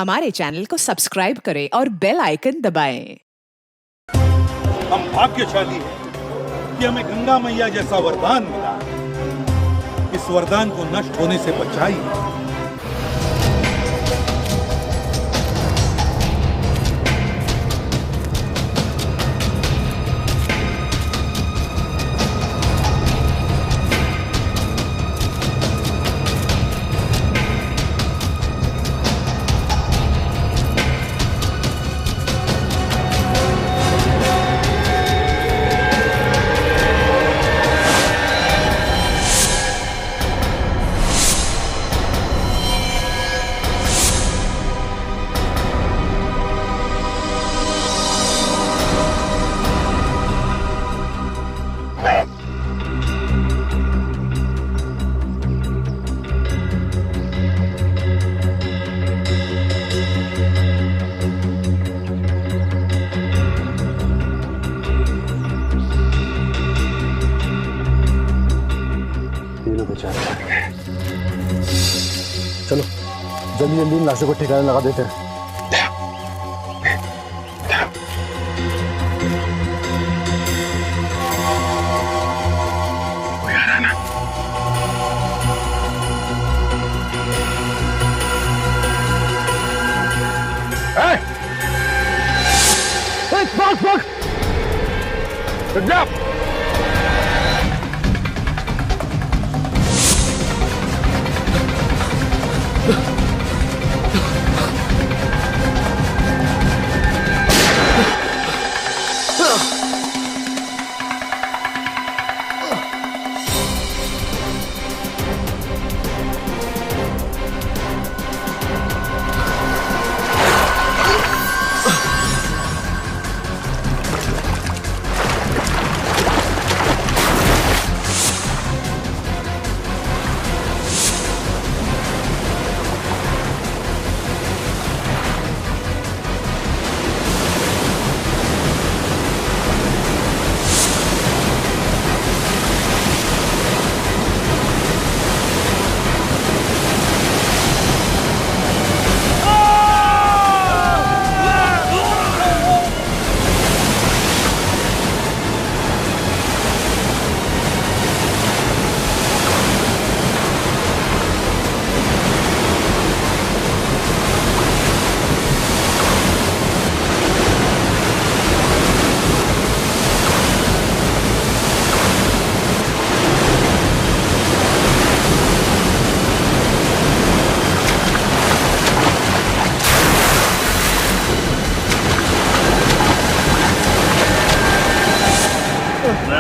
हमारे चैनल को सब्सक्राइब करें और बेल आइकन दबाएं। हम भाग्यशाली हैं कि हमें गंगा मैया जैसा वरदान मिला। इस वरदान को नष्ट होने से बचाइए। चलो जल्दी जल्दी इन लाशों को ठिकाने लगा देते हैं।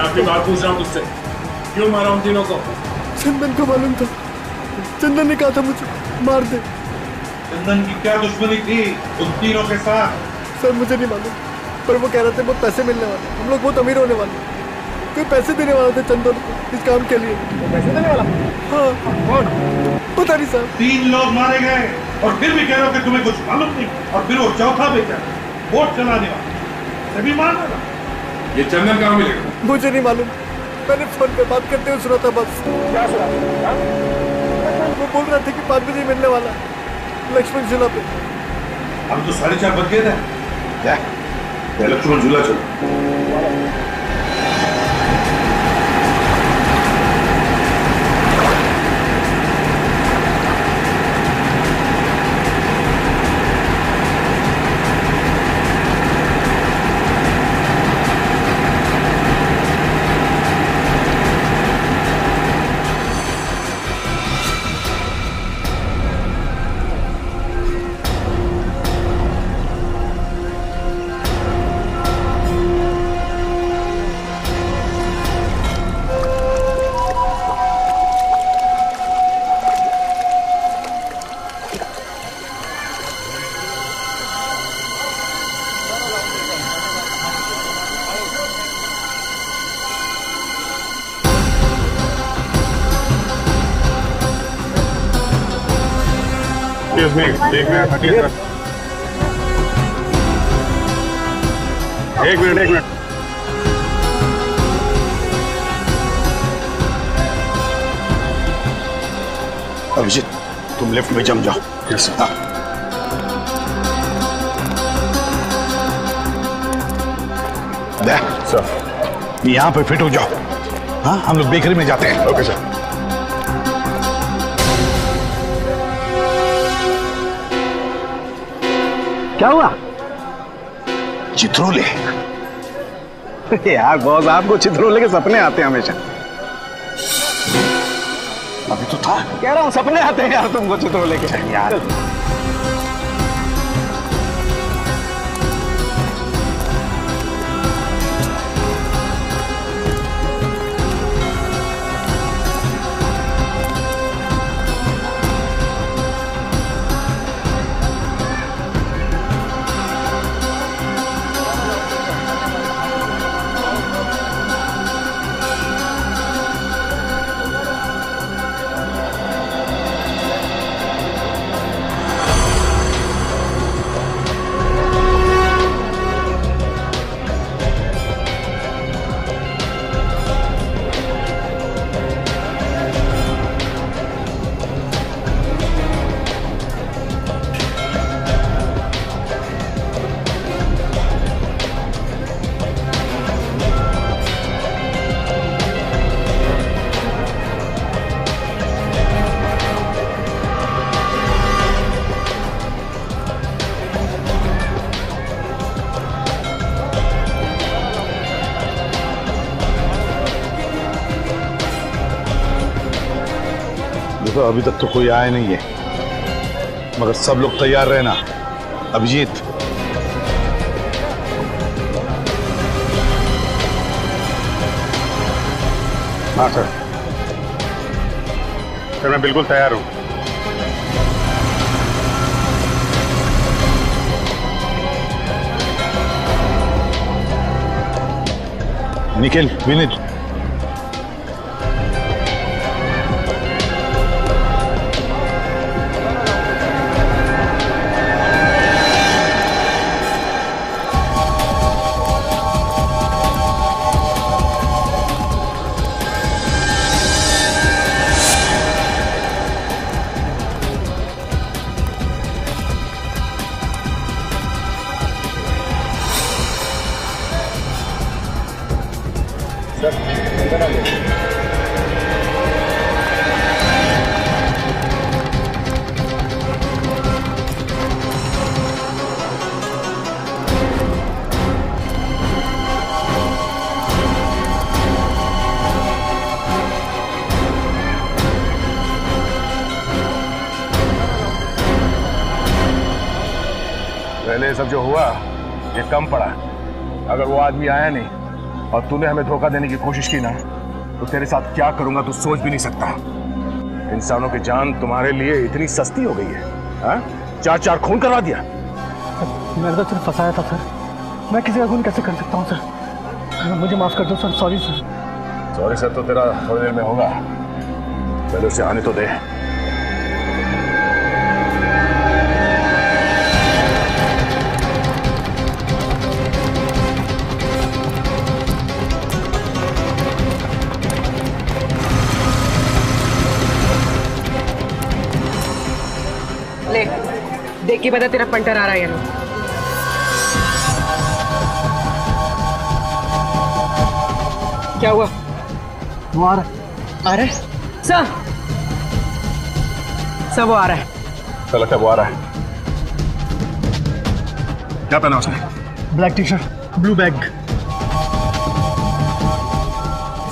आपकी बात पूछ रहा हूँ तुझसे, क्यों मारा उन तीनों को? चंदन को मालूम था, चंदन ने कहा था मुझे मार दे। चंदन की क्या दुश्मनी थी उन तीनों के साथ? सर मुझे नहीं मालूम, पर वो कह रहे थे बहुत पैसे मिलने वाले, हम लोग बहुत अमीर होने वाले। कोई पैसे देने वाला था चंदन को इस काम के लिए। पैसे देने वाला? हाँ। कौन? पता नहीं सर। 3 लोग मारे गए और फिर भी कह रहे हो कि तुम्हें कुछ मालूम नहीं। और फिर वो चौथा बेटा वोट चलाने वाला सभी मार रहा। ये चंदन कहाँ मिलेगा? मुझे नहीं मालूम, मैंने फोन पे बात करते हुए सुना था बस। क्या सुना? वो बोल रहा था कि 5 बजे मिलने वाला लक्ष्मण झूला पे। अब तो 4:30 बज गए थे। क्या लक्ष्मण झूला चलो। एक मिनट अभिजीत तुम लिफ्ट में जम जाओ। Yes sir. सर यहाँ पे फिट हो जाओ। हाँ, हम लोग बेकरी में जाते हैं। Okay sir. क्या हुआ? चित्रोले। यार बॉस, आपको चित्रोले के सपने आते हैं हमेशा। अभी तो था, कह रहा हूँ सपने आते हैं यार तुमको चित्रोले के यार। देखो अभी तक तो कोई आया नहीं है, मगर सब लोग तैयार रहना। अभिजीत, हाँ सर। सर मैं बिल्कुल तैयार हूँ। निखिल, विनीत, पहले ये सब जो हुआ ये कम पड़ा। अगर वो आदमी आया नहीं और तूने हमें धोखा देने की कोशिश की ना, तो तेरे साथ क्या करूंगा तू सोच भी नहीं सकता। इंसानों की जान तुम्हारे लिए इतनी सस्ती हो गई है। हाँ? 4 खून करवा दिया। मैंने तो सिर्फ फंसाया था सर। मैं किसी का खून कैसे कर सकता हूँ सर? मुझे माफ कर दो sir. Sorry sir. Sorry sir तो तेरा थोड़ी देर में होगा, पहले उसे आने तो दे। ले देख के बता तेरा पंटर आ रहा है या नहीं। क्या हुआ? वो आ रहा है सर। सब वो आ रहा है। क्या लगता है वो आ रहा है? क्या पहना उसने? Black T shirt, blue bag.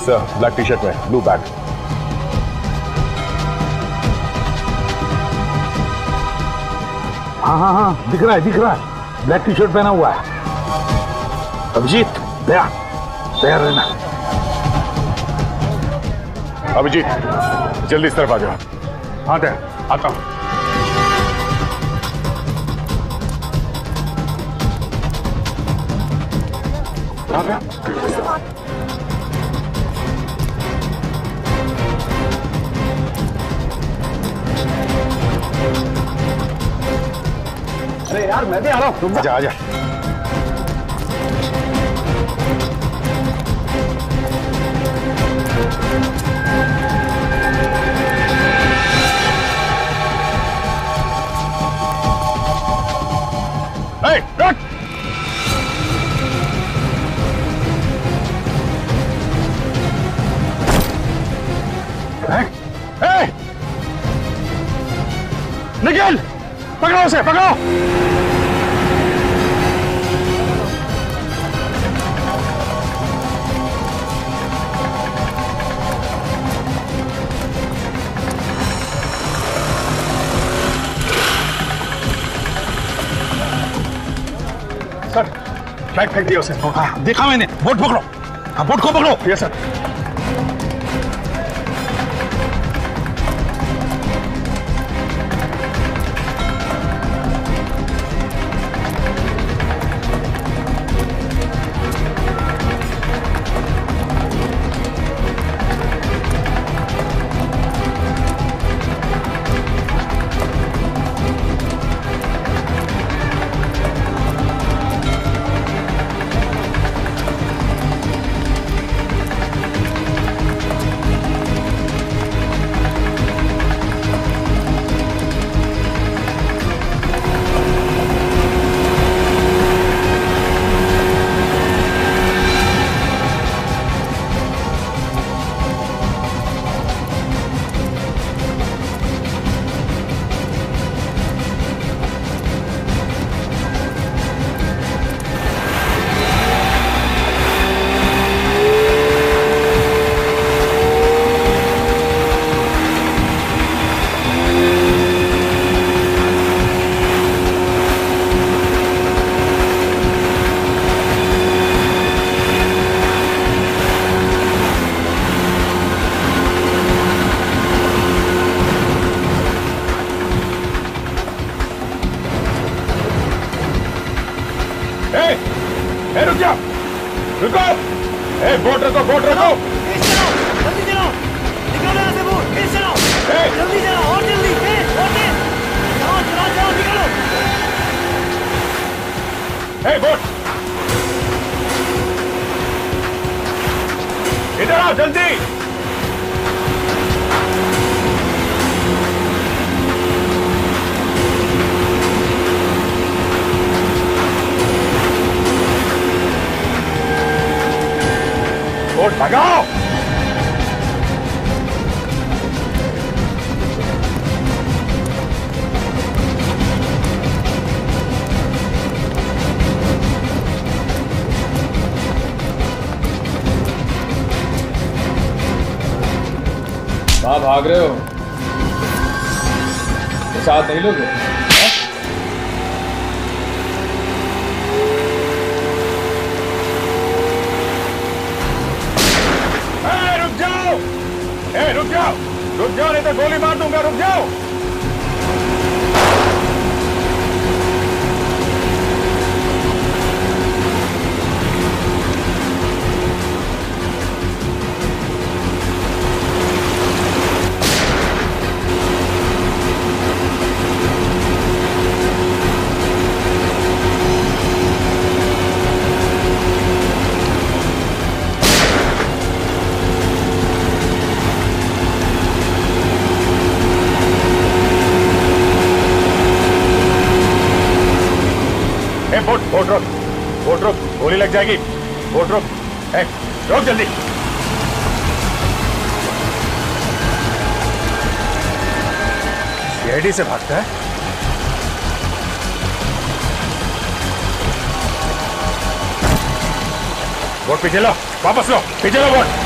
Sir black T shirt में ब्लू बैग। हाँ, दिख रहा है। ब्लैक टी शर्ट पहना हुआ है। अभिजीत, तैयार रहना। अभिजीत जल्दी इस तरफ आ जाओ। हाँ तैयार, आता हूँ। अरे यार मैं भी आ रहा हूँ। तुम आजा आजा। निखिल, पकड़ो उसे, पकड़ो। सर, फ्लैग फेंक दिया उसे। हाँ, देखा मैंने। बोट पकड़ो। हाँ, बोट को पकड़ो। Yes sir. रुक जाओ, रुको। बोट रखो, बोट रखो। जल्दी चलाओ, निकलो यहाँ से बोट, तेज चलाओ, जल्दी चलाओ, और जल्दी, तेज, और तेज, चलाओ, चलाओ, चलाओ, निकलो। बोट इधर आओ, जल्दी। बोट भगाओ। कहाँ भाग रहे हो? तो साथ नहीं लोगे? रुक जाओ, रुक जाओ, रुक जाओ, नहीं तो गोली मार दूंगा। रुक जाओ। बोट रोक, बोट रोक, गोली लग जाएगी। बोट रोक, रोक जल्दी। सीआईडी से भागता है। बोट पीछे लो, वापस लो, पीछे लो बोट।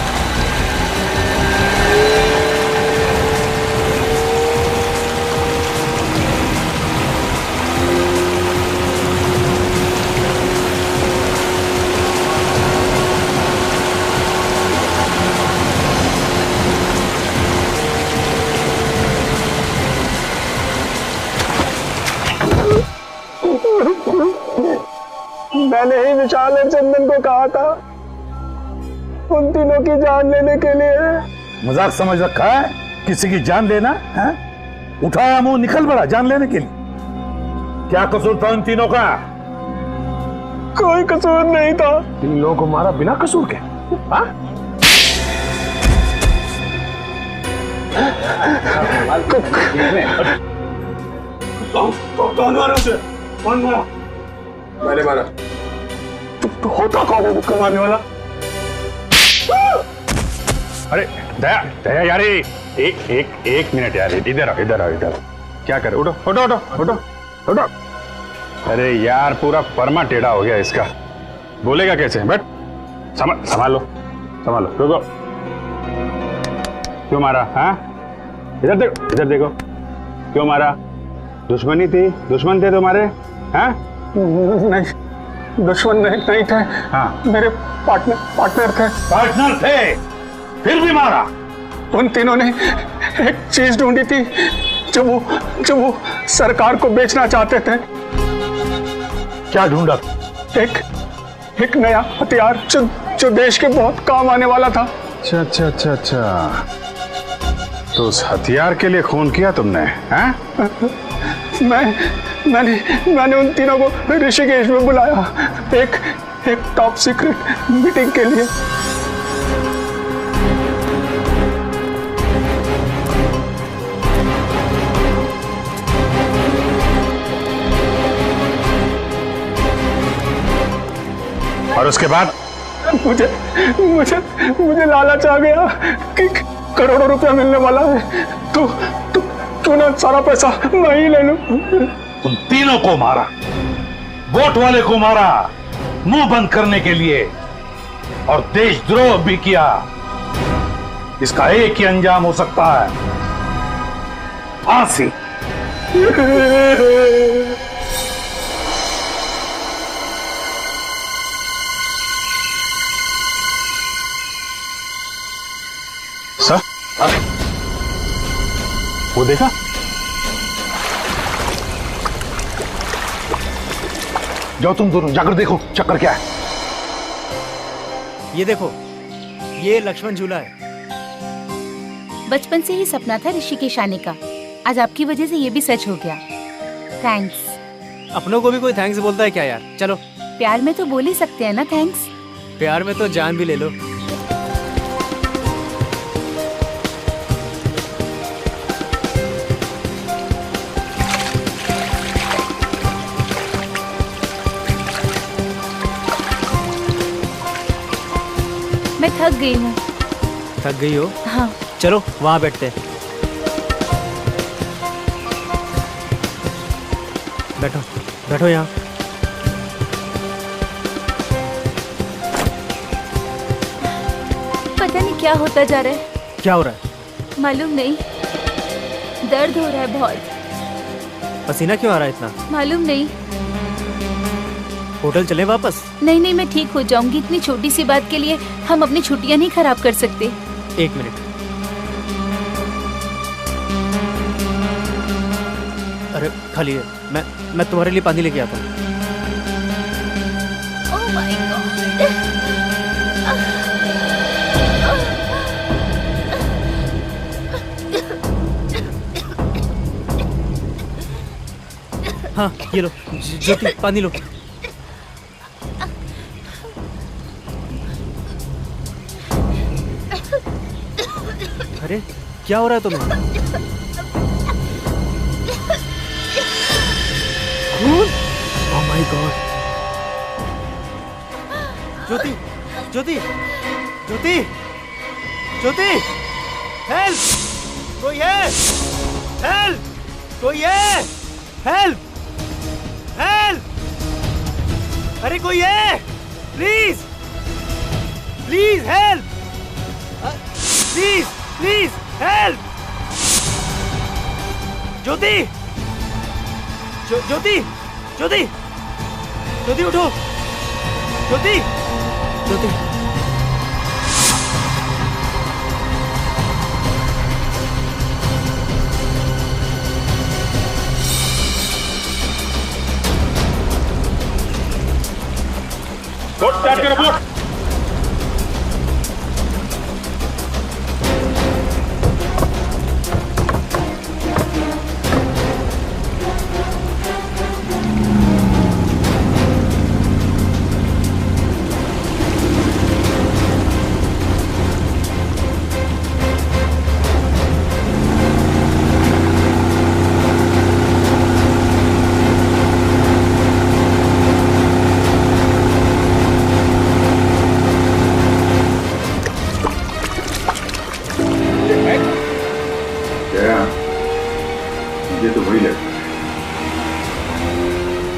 मैंने ही विशाल और चंदन को कहा था उन तीनों की जान लेने के लिए। मजाक समझ रखा है किसी की जान लेना है? उठाया मुंह निकल पड़ा जान लेने के लिए। क्या कसूर था उन तीनों का? कोई कसूर नहीं था। इन लोगों को मारा बिना कसूर के? हाँ? कौन मारा उसे? कौन मारा? मैंने मारा। तो होता कौन है मुक्का मारने वाला? अरे दया, दया यार, एक मिनट यार, इधर आओ, इधर आओ, इधर। क्या करे? उठो उठो उठो उठो उठो। अरे यार पूरा परमा टेढ़ा हो गया इसका, बोलेगा कैसे? बैठ, संभालो संभालो। रुको, क्यों मारा? हाँ, इधर देखो इधर देखो, क्यों मारा? दुश्मनी थी? दुश्मन थे तुम्हारे? हाँ नहीं, दुश्मन नहीं थे। हाँ, मेरे पार्टनर थे। पार्टनर थे, फिर भी मारा? उन तीनों ने एक चीज ढूंढी थी जो वो सरकार को बेचना चाहते थे। क्या ढूंढा? एक नया हथियार जो देश के बहुत काम आने वाला था। अच्छा अच्छा अच्छा अच्छा, तो उस हथियार के लिए खून किया तुमने? हाँ? मैंने उन तीनों को ऋषिकेश में बुलाया एक टॉप सीक्रेट मीटिंग के लिए। और उसके बाद? मुझे लालच आ गया कि करोड़ों रुपया मिलने वाला है, तो क्यों ना सारा पैसा मैं ही ले लूं। उन तीनों को मारा, वोट वाले को मारा मुंह बंद करने के लिए, और देशद्रोह भी किया। इसका एक ही अंजाम हो सकता है, फांसी। सर, वो देखा? जाओ तुम दोनों जाकर देखो चक्कर क्या है। ये देखो, ये लक्ष्मण झूला है। बचपन से ही सपना था ऋषिकेश आने का, आज आपकी वजह से ये भी सच हो गया। थैंक्स। अपनों को भी कोई थैंक्स बोलता है क्या यार? चलो, प्यार में तो बोल ही सकते हैं ना थैंक्स। प्यार में तो जान भी ले लो। मैं थक गई हूँ। थक गई हो? हाँ। चलो वहाँ बैठते हैं। बैठो बैठो यहाँ। पता नहीं क्या होता जा रहा है। क्या हो रहा है? मालूम नहीं, दर्द हो रहा है बहुत। पसीना क्यों आ रहा है इतना? मालूम नहीं। होटल चले वापस? नहीं, मैं ठीक हो जाऊंगी। इतनी छोटी सी बात के लिए हम अपनी छुट्टियां नहीं खराब कर सकते। एक मिनट। अरे खाली है, मैं तुम्हारे लिए पानी लेके आता हूँ। ओह माय गॉड। हाँ ये लो ज्योति, पानी लो। अरे क्या हो रहा है तुम्हें? Oh my god. Jyoti Jyoti Jyoti Jyoti, help! कोई है? हेल्प! कोई है? हेल्प! हेल्प! अरे कोई है? Please please help! Please please help! Jyoti Jyoti Jyoti Jyoti उठो! ज्योति ज्योति बोट स्टार्ट करो, बोट।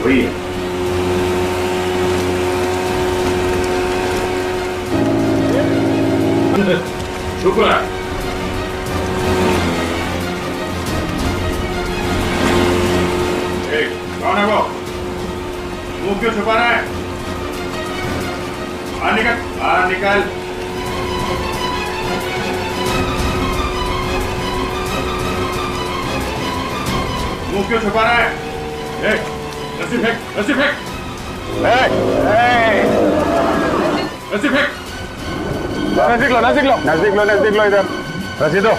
वही है। शुक्र है। कौन है वो? मुंह क्यों छुपा रहा है? बाहर निकल, बाहर निकल। मुंह क्यों छुपा रहा है? रस्सी फेंक, रस्सी फेंक, रस्सी फेंक। नजदीक लो, नजदीक लो, नजदीक लो, नजदीक लो, इधर रस्सी दो।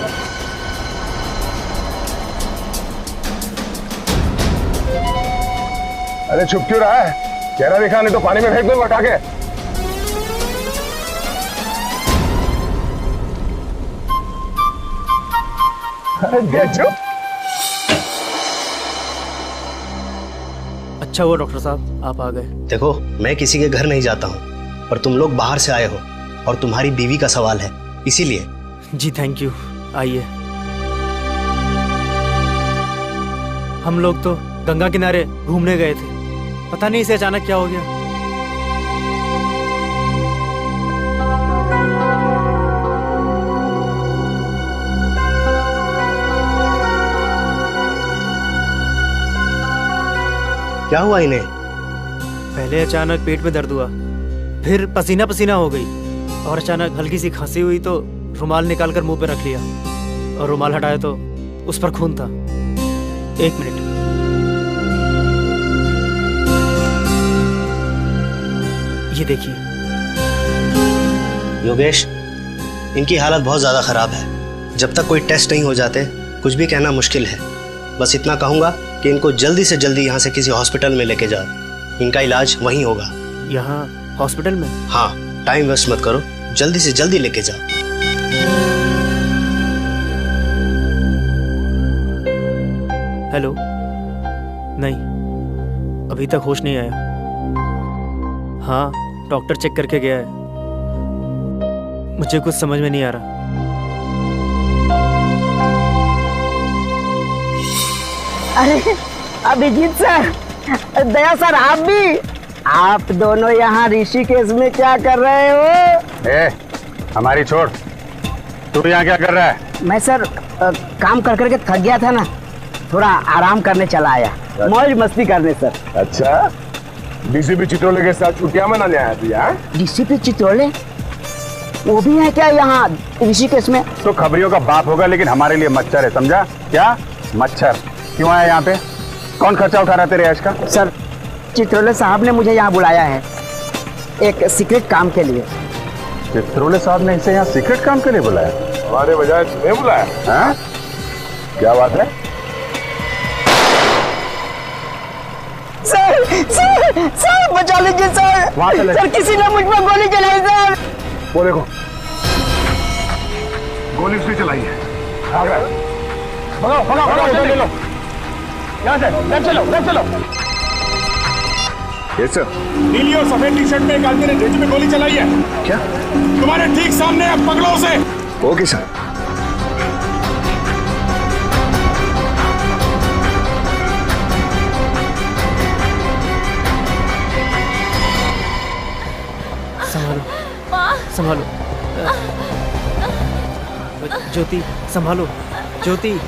अरे छुप क्यों रहा है? चेहरा दिखा, नहीं तो पानी में फेंक दूंगा उठा के। अरे चुप। अच्छा हुआ डॉक्टर साहब आप आ गए। देखो, मैं किसी के घर नहीं जाता हूँ, पर तुम लोग बाहर से आए हो और तुम्हारी बीवी का सवाल है, इसीलिए। जी थैंक यू, आइए। हम लोग तो गंगा किनारे घूमने गए थे, पता नहीं इसे अचानक क्या हो गया। क्या हुआ इन्हें? पहले अचानक पेट में दर्द हुआ, फिर पसीना पसीना हो गई और अचानक हल्की सी खांसी हुई तो रुमाल निकालकर मुंह पे रख लिया और रुमाल हटाया तो उस पर खून था। एक मिनट। ये देखिए। योगेश, इनकी हालत बहुत ज्यादा खराब है। जब तक कोई टेस्ट नहीं हो जाते कुछ भी कहना मुश्किल है। बस इतना कहूंगा कि इनको जल्दी से जल्दी यहाँ से किसी हॉस्पिटल में लेके जाओ। इनका इलाज वहीं होगा। यहाँ हॉस्पिटल में? हाँ, टाइम वेस्ट मत करो, जल्दी से जल्दी लेके जाओ। हेलो? नहीं, अभी तक होश नहीं आया। हाँ, डॉक्टर चेक करके गया है। मुझे कुछ समझ में नहीं आ रहा। अरे अभिजीत सर, दया सर, आप भी? आप दोनों यहाँ ऋषिकेश में क्या कर रहे हो? हमारी छोड़, तू यहाँ क्या कर रहा है? मैं सर काम कर करके थक गया था ना, थोड़ा आराम करने चला आया, मौज मस्ती करने सर। अच्छा, डीसीपी चित्रोले के साथ छुट्टियां मनाने आया तू यहाँ? डीसीपी चित्रोले वो भी है क्या यहाँ ऋषिकेश में? तो खबरियों का बाप होगा, लेकिन हमारे लिए मच्छर है, समझा? क्या मच्छर? क्यों आया यहाँ पे? कौन खर्चा उठा रहा है तेरे ऐश का? सर, चित्रोले साहब ने मुझे यहाँ बुलाया है एक सीक्रेट काम के लिए। चित्रोले साहब ने इसे यहाँ सीक्रेट काम के लिए बुलाया? हमारे बजाय तुम्हें बुलाया? हाँ? क्या बात है? सर सर सर, बचा लीजिए सर। सर, किसी ने मुझ पर गोली चलाई सर। वो देखो, गोली उसने चलाई है। भाग रहा है। भगाओ भगाओ भगाओ, ले लो यहाँ से, लेफ्ट चलो, लेफ्ट चलो। Yes sir. नीली और सफेद टी शर्ट में एक आदमी ने ढेजी में गोली चलाई है। क्या? तुम्हारे ठीक सामने है, पकड़ो उसे। Okay sir. संभालो, संभालो। ज्योति, संभालो। ज्योति,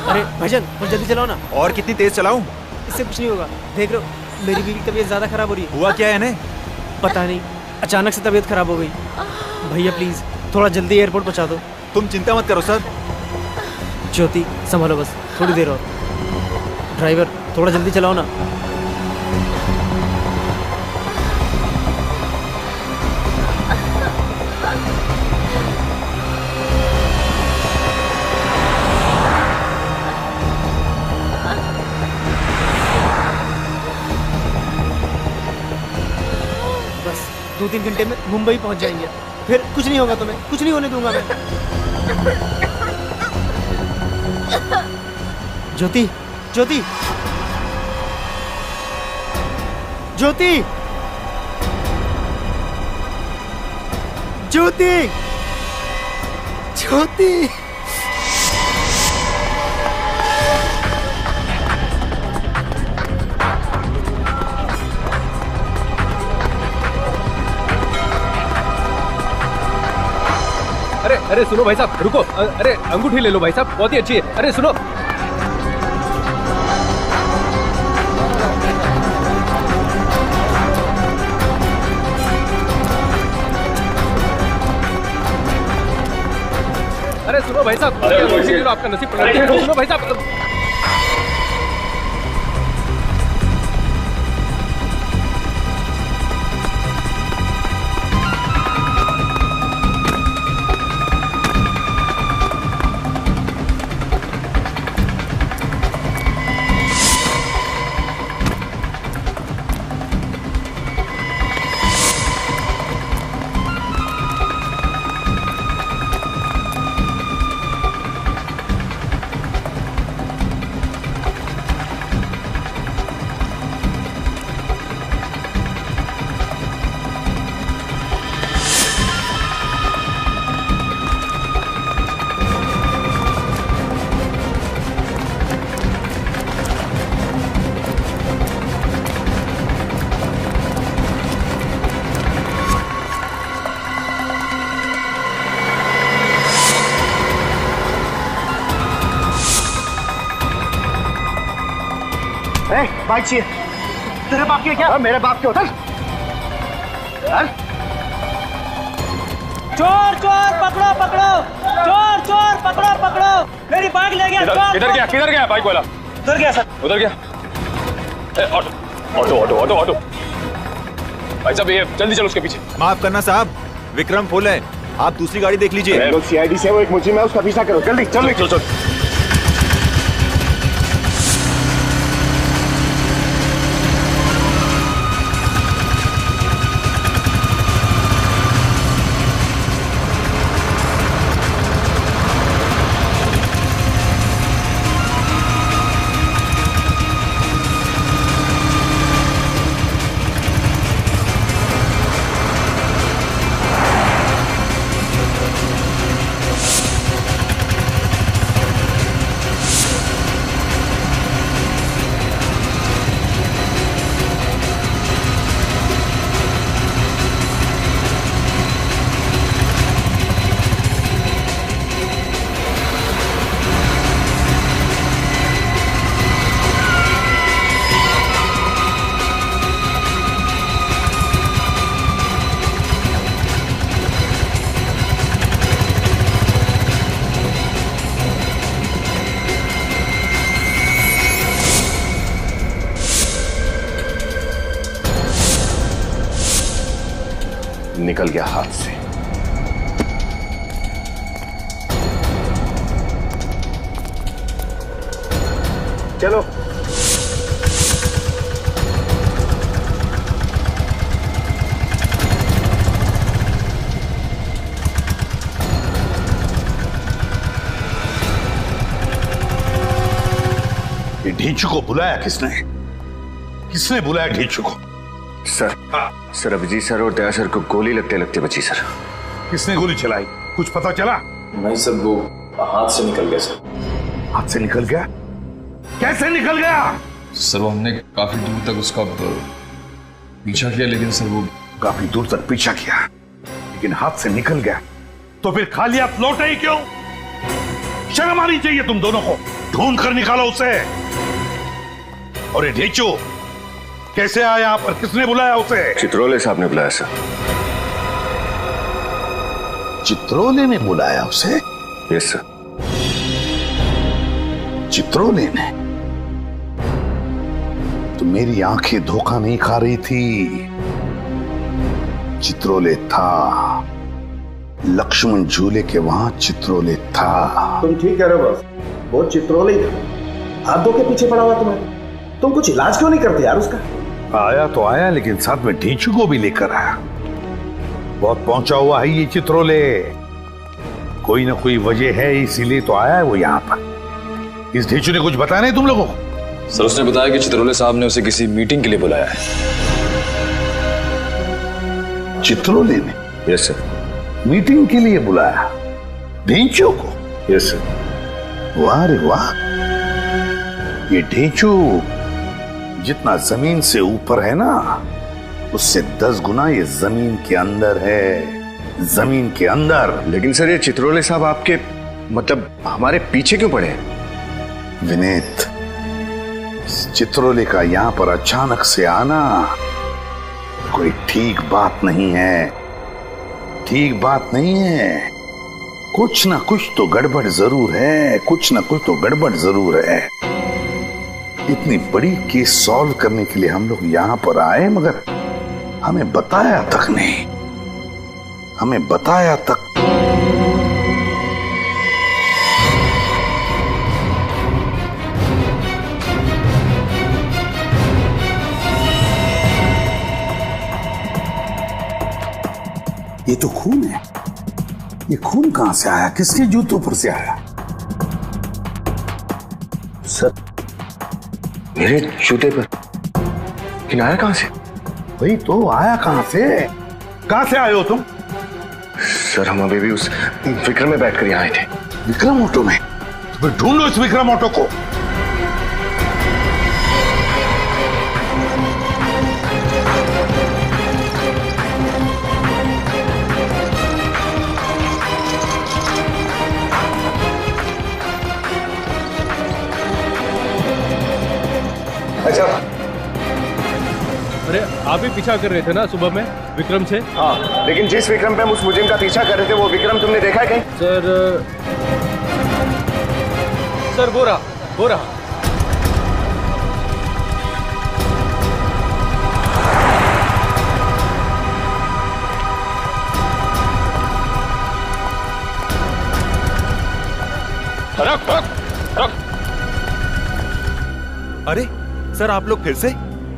अरे भाईजान, बहुत जल्दी चलाओ ना। और कितनी तेज चलाऊं? इससे कुछ नहीं होगा, देख रहे हो मेरी बीवी की तबीयत ज्यादा खराब हो रही है। हुआ क्या है इन्हें? पता नहीं, अचानक से तबीयत खराब हो गई। भैया प्लीज थोड़ा जल्दी एयरपोर्ट पहुंचा दो। तुम चिंता मत करो सर। ज्योति संभालो, बस थोड़ी देर और। ड्राइवर थोड़ा जल्दी चलाओ ना। बस 2-3 घंटे में मुंबई पहुंच जाएंगे, फिर कुछ नहीं होगा तुम्हें, कुछ नहीं होने दूंगा मैं। ज्योति, ज्योति, ज्योति, ज्योति, ज्योति। अरे सुनो भाई साहब, रुको। अरे अंगूठी ले लो भाई साहब, बहुत ही अच्छी है। अरे सुनो, अरे सुनो भाई साहब, आपका नसीब पलट गया। सुनो भाई साहब, बाइक चाहिए। तेरे बाप की क्या? मेरे बाप के होता। चोर चोर पकड़ो पकड़ो, चोर चोर पकड़ो पकड़ो, मेरी बाइक ले गया। किधर गया बाइक वाला? उधर गया सर, उधर गया। Auto auto auto auto auto भाई साहब, ये जल्दी चलो उसके पीछे। माफ करना साहब, विक्रम फुल है, आप दूसरी गाड़ी देख लीजिए। लोग सीआईडी से वो एक मुझे में उसका पीछा करो, जल्दी चलो चलो चलो। निकल गया हाथ से। चलो ये ढींचू को बुलाया किसने? किसने बुलाया ढींचू को? सर, सर अभिजीत सर और दया सर को गोली लगते लगते बची सर। किसने गोली चलाई? कुछ पता चला? नहीं सर, वो हाथ से निकल गया सर। हाथ से निकल गया? कैसे निकल गया? सर वो हमने काफी दूर तक उसका पीछा किया, लेकिन सर वो काफी दूर तक पीछा किया लेकिन हाथ से निकल गया, तो फिर खाली हाथ लौटे ही क्यों? शर्म आनी चाहिए तुम दोनों को। ढूंढ कर निकालो उसे। और ये ढींचू कैसे आया यहाँ पर? किसने बुलाया उसे? चित्रोले साहब ने बुलाया सर। चित्रोले ने बुलाया उसे? Yes sir. चित्रोले ने? तो मेरी आंखें धोखा नहीं खा रही थी। चित्रोले था, लक्ष्मण झूले के वहां चित्रोले था। तुम ठीक कह रहे हो बस, वो चित्रोले ही था। हाथ धो के पीछे पड़ा हुआ तुम्हें। तुम कुछ इलाज क्यों नहीं करते यार उसका? आया तो आया, लेकिन साथ में ढींचू को भी लेकर आया। बहुत पहुंचा हुआ है ये चित्रोले। कोई ना कोई वजह है, इसीलिए तो आया है वो यहाँ पर। इस ढींचू ने कुछ बताया नहीं तुम लोगों को? सर उसने बताया कि चित्रोले साहब ने उसे किसी मीटिंग के लिए बुलाया है। चित्रोले ने? Yes sir. मीटिंग के लिए बुलाया ढींचू को? Yes sir. वाह रे वाह। ये ढींचू जितना जमीन से ऊपर है ना, उससे 10 गुना ये जमीन के अंदर है। जमीन के अंदर। लेकिन सर ये चित्रोले साहब आपके मतलब हमारे पीछे क्यों पड़े? विनीत, चित्रोले का यहाँ पर अचानक से आना कोई ठीक बात नहीं है, ठीक बात नहीं है। कुछ ना कुछ तो गड़बड़ जरूर है, कुछ ना कुछ तो गड़बड़ जरूर है। इतनी बड़ी केस सॉल्व करने के लिए हम लोग यहाँ पर आए, मगर हमें बताया तक नहीं, हमें बताया तक। ये तो खून है। ये खून कहां से आया? किसके जूतों पर से आया? सर मेरे जूते पर। लेकिन आया कहां से? वही तो, आया कहां से? कहां से आए हो तुम? सर हम अभी भी उस विक्रम में बैठकर यहाँ आए थे। विक्रम ऑटो में? तो ढूंढो इस विक्रम ऑटो को। अच्छा, अरे आप ही पीछा कर रहे थे ना सुबह में विक्रम से? हाँ, लेकिन जिस विक्रम पे हम उस मुजरिम का पीछा कर रहे थे वो विक्रम तुमने देखा है कहीं? सर वो रहा। रुक। अरे सर आप लोग फिर से?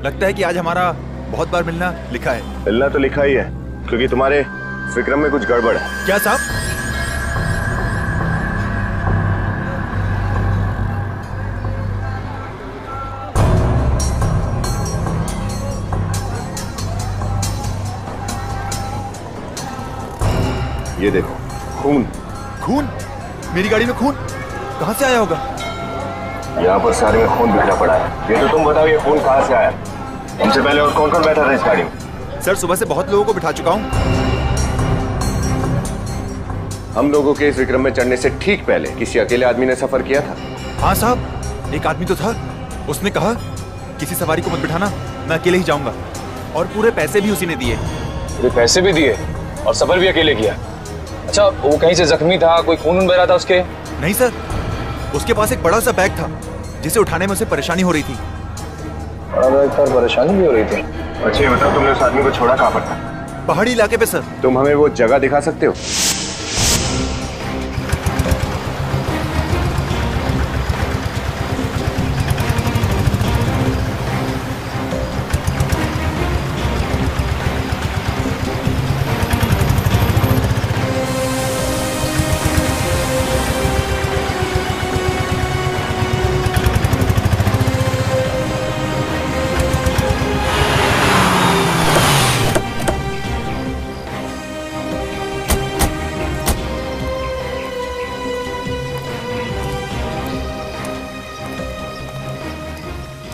लगता है कि आज हमारा बहुत बार मिलना लिखा है। मिलना तो लिखा ही है, क्योंकि तुम्हारे विक्रम में कुछ गड़बड़ है। क्या साहब? ये देखो, खून। खून? मेरी गाड़ी में खून कहां से आया होगा? यहाँ पर सारे में खून बिखरा पड़ा है। ये तो तुम बताओ, ये खून कहाँ से आया? हमसे पहले और कौन कौन बैठा था इस गाड़ी में? सर सुबह से बहुत लोगों को बिठा चुका हूँ। हम लोगों के इस विक्रम में चढ़ने से ठीक पहले किसी अकेले आदमी ने सफर किया था? हाँ साहब, एक आदमी तो था। उसने कहा किसी सवारी को मत बिठाना, मैं अकेले ही जाऊंगा। और पूरे पैसे भी उसी ने दिए। पूरे पैसे भी दिए और सफर भी अकेले किया? अच्छा, वो कहीं से जख्मी था? कोई खून बह रहा था उसके? नहीं सर, उसके पास एक बड़ा सा बैग था जिसे उठाने में उसे परेशानी हो रही थी। बड़ा बैग था, परेशानी भी हो रही थी। अच्छा ये बताओ, तुमने उस आदमी को छोड़ा कहाँ पर था? पहाड़ी इलाके पे सर। तुम हमें वो जगह दिखा सकते हो?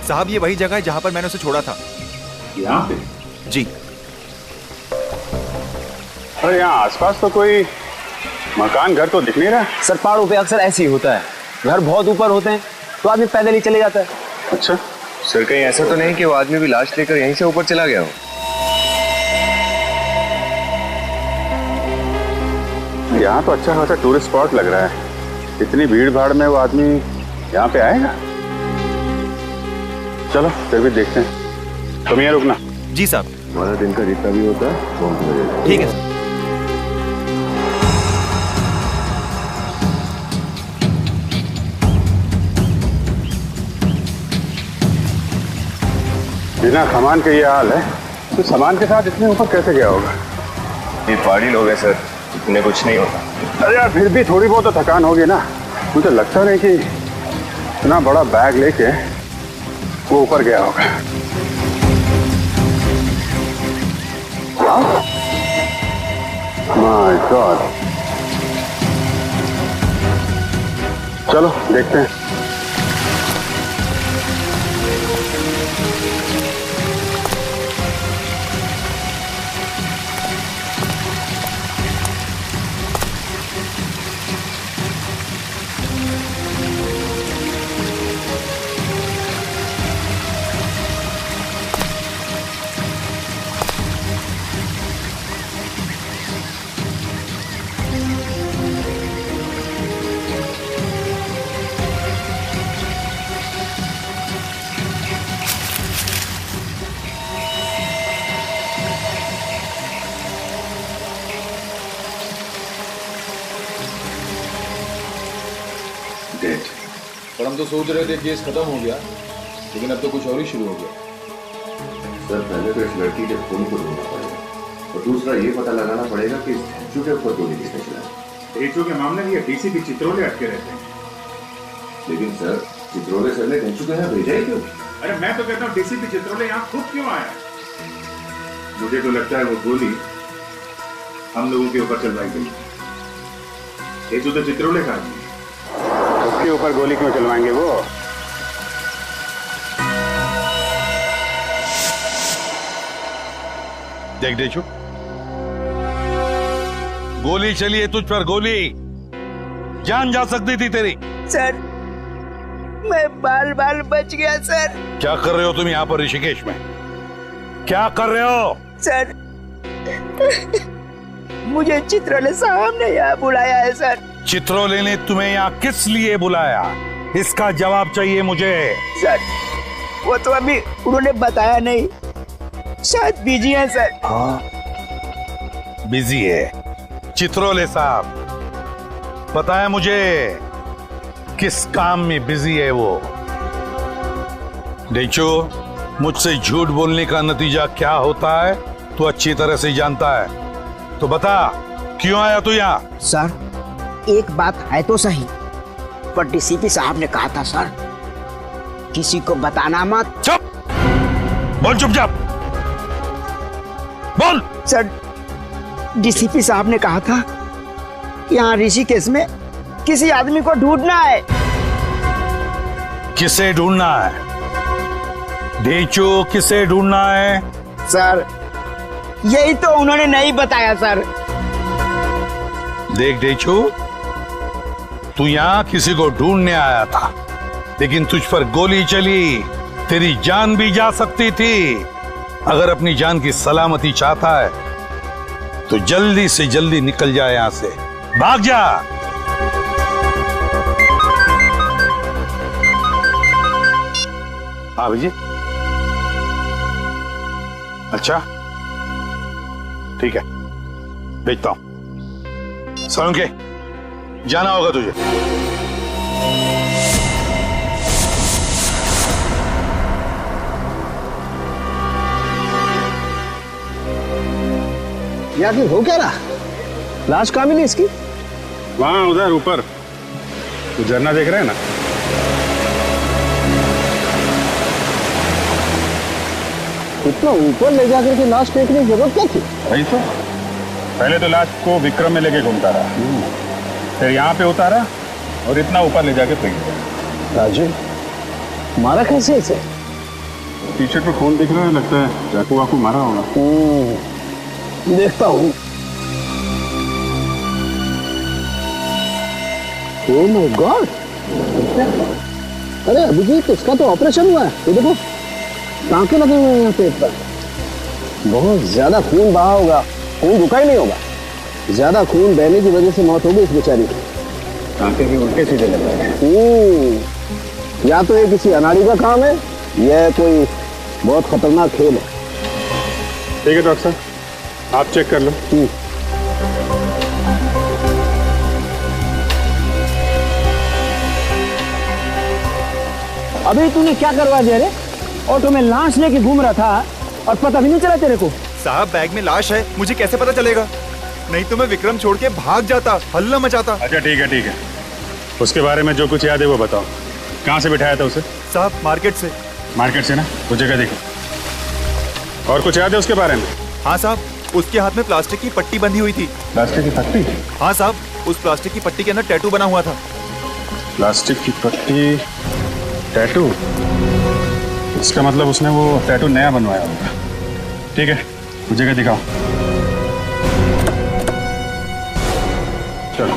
साहब ये वही जगह है जहां पर मैंने उसे छोड़ा था। यहाँ पे? जी। अरे यहाँ आसपास तो कोई मकान घर तो दिख नहीं रहा। सर पहाड़ों पे अक्सर ऐसे ही होता है, घर बहुत ऊपर होते हैं तो आदमी पैदल ही चले जाता है। अच्छा सर, कहीं ऐसा तो नहीं कि वो आदमी भी लाश लेकर यहीं से ऊपर चला गया हो? यहाँ तो अच्छा खासा टूरिस्ट स्पॉट लग रहा है। इतनी भीड़ भाड़ में वो आदमी यहाँ पे आएगा? चलो फिर भी देखते हैं। तुम यहाँ रुकना। जी साहब। हमारा दिन का जितना भी होता है वो हमको दे देना। ठीक है सर। बिना सामान के ये हाल है तो सामान के साथ इतने ऊपर कैसे गया होगा? ये पहाड़ी लोग हैं सर, इतने कुछ नहीं होता। अरे यार फिर भी थोड़ी बहुत तो थकान होगी ना। मुझे लगता नहीं कि इतना बड़ा बैग लेके वो ऊपर गया होगा। My God. चलो देखते हैं। हम तो सोच रहे थे केस खत्म हो गया, लेकिन अब तो कुछ और ही शुरू हो गया। सर पहले तो इस लड़की के खून को ढूंढना पड़ेगा और दूसरा ये पता लगाना पड़ेगा कि इस ढेंचू के ऊपर गोली किसने चलाई। ढेंचू के मामले में ये डीसीपी चित्रोले अटके रहते हैं। लेकिन सर चित्रोले सर ने ढेंचू को यहाँ भेजा ही क्यों? अरे मैं तो कहता हूँ डीसीपी चित्रोले यहाँ खुद क्यों आया? मुझे तो लगता है वो गोली हम लोगों के ऊपर चलवाई गई। ढेंचू तो चित्रोले का आदमी, उसके ऊपर गोली क्यों चलवाएंगे वो? देख ढेंचू, गोली चली है तुझ पर, गोली जान जा सकती थी तेरी। सर मैं बाल बाल बच गया सर। क्या कर रहे हो तुम यहाँ पर ऋषिकेश में? क्या कर रहे हो? सर मुझे चित्रोले साहब ने यहाँ बुलाया है सर। चित्रोले ने तुम्हें यहाँ किस लिए बुलाया? इसका जवाब चाहिए मुझे। सर वो तो अभी उन्होंने बताया नहीं, शायद बिजी है सर। हाँ बिजी है चित्रोले साहब, पता है मुझे किस काम में बिजी है वो। ढेंचू, मुझसे झूठ बोलने का नतीजा क्या होता है तू अच्छी तरह से जानता है, तो बता क्यों आया तू यहाँ? सर एक बात है तो सही, पर डीसीपी साहब ने कहा था सर किसी को बताना मत। चुप बोल, चुपचाप बोल। सर डीसीपी साहब ने कहा था यहाँ ऋषिकेश में किसी आदमी को ढूंढना है। किसे ढूंढना है ढेंचू, किसे ढूंढना है? सर यही तो उन्होंने नहीं बताया सर। देख ढेंचू, तू यहाँ किसी को ढूंढने आया था, लेकिन तुझ पर गोली चली, तेरी जान भी जा सकती थी। अगर अपनी जान की सलामती चाहता है तो जल्दी से जल्दी निकल जाए यहां से, भाग जा। हाँ भैया, अच्छा ठीक है, भेजता हूं। सोलंके, जाना होगा तुझे। या कि हो क्या रहा? लाश कहाँ मिली इसकी? वहां उधर ऊपर, तो झरना देख रहे हैं ना? इतना ऊपर ले जाकर के लाश फेंकने की जरूरत क्या थी? वही तो, पहले तो लाश को विक्रम में लेके घूमता रहा, फिर यहाँ पे उतारा और इतना ऊपर ले जाके फेंक दिया। राजू, मारा कैसे इसे? टी शर्ट पर खून दिख रहा है, लगता है चाकू वाकू मारा होगा। देखता हूँ। ओह माय गॉड! अरे अभिजीत, इसका तो ऑपरेशन हुआ है। ये देखो टांके लगे हुए हैं यहाँ पेट पर। बहुत ज्यादा खून बहा होगा, खून रुका ही नहीं होगा। ज्यादा खून बहने की वजह से मौत हो गई इस बेचारी की। टांके भी उल्टे सीधे लग रहे हैं। या तो ये किसी अनाड़ी का काम है या कोई बहुत खतरनाक खेल है। ठीक है डॉक्टर साहब, आप चेक कर लो। अभी तूने क्या करवा दिया रे? ऑटो में लाश लेके घूम रहा था और पता भी नहीं चला तेरे को। साहब बैग में लाश है, मुझे कैसे पता चलेगा? नहीं तो मैं विक्रम छोड़ के भाग जाता, हल्ला मचाता। अच्छा ठीक है ठीक है, उसके बारे में जो कुछ याद है वो बताओ। कहाँ से बिठाया था उसे? साहब मार्केट से। मार्केट से ना, वो जगह देखो। और कुछ याद है उसके बारे में? हाँ साहब, उसके हाथ में प्लास्टिक की पट्टी बंधी हुई थी। प्लास्टिक की पट्टी? हाँ साहब, उस प्लास्टिक की पट्टी के अंदर टैटू बना हुआ था। प्लास्टिक की पट्टी, टैटू? इसका मतलब उसने वो टैटू नया बनवाया होगा। ठीक है, वो जगह दिखाओ। चलो।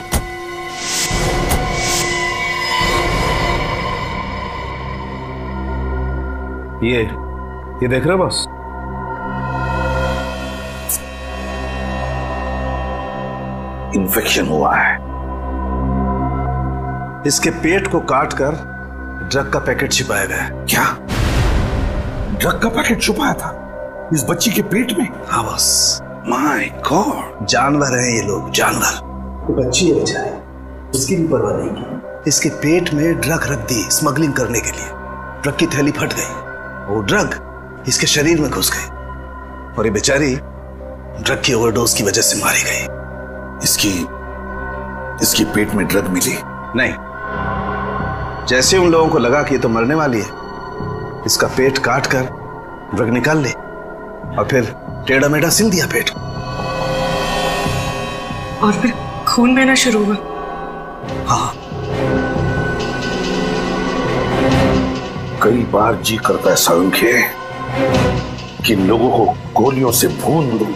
ये देख रहे हो बॉस? इन्फेक्शन हुआ है। इसके पेट को काटकर ड्रग का पैकेट छिपाया गया। क्या? ड्रग का पैकेट छुपाया था इस बच्ची के पेट में? हाँ बॉस। माय गॉड, जानवर हैं ये लोग, जानवर। वो बच्ची है बेचारी, उसकी भी परवाह नहीं की। इसके पेट में ड्रग रख दी स्मगलिंग करने के लिए। ड्रग की थैली फट गई, वो ड्रग इसके शरीर में घुस गई और ये बेचारी ड्रग की ओवरडोज की वजह से मारी गई। इसकी पेट में ड्रग मिली? नहीं, जैसे उन लोगों को लगा कि ये तो मरने वाली है, इसका पेट काट कर ड्रग निकाल ली और फिर टेढ़ा मेढ़ा सिल दिया पेट। और फिर खून बहना शुरू हुआ। हाँ, कई बार जी करता है संख्य कि लोगों को गोलियों से भून दूं।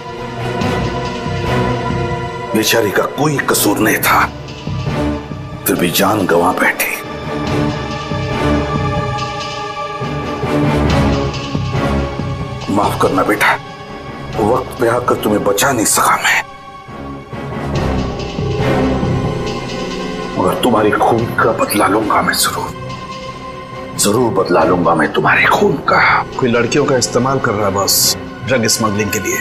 बेचारी का कोई कसूर नहीं था, फिर भी जान गंवा बैठी। माफ करना बेटा, वक्त पे आकर तुम्हें बचा नहीं सका मैं, मगर तुम्हारी खून का बदला लूंगा मैं, जरूर बदला लूंगा मैं तुम्हारे खून का। कोई लड़कियों का इस्तेमाल कर रहा है बॉस, ड्रग स्मगलिंग के लिए।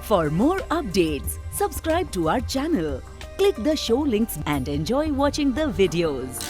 For more updates, subscribe to our channel, click the show links and enjoy watching the videos.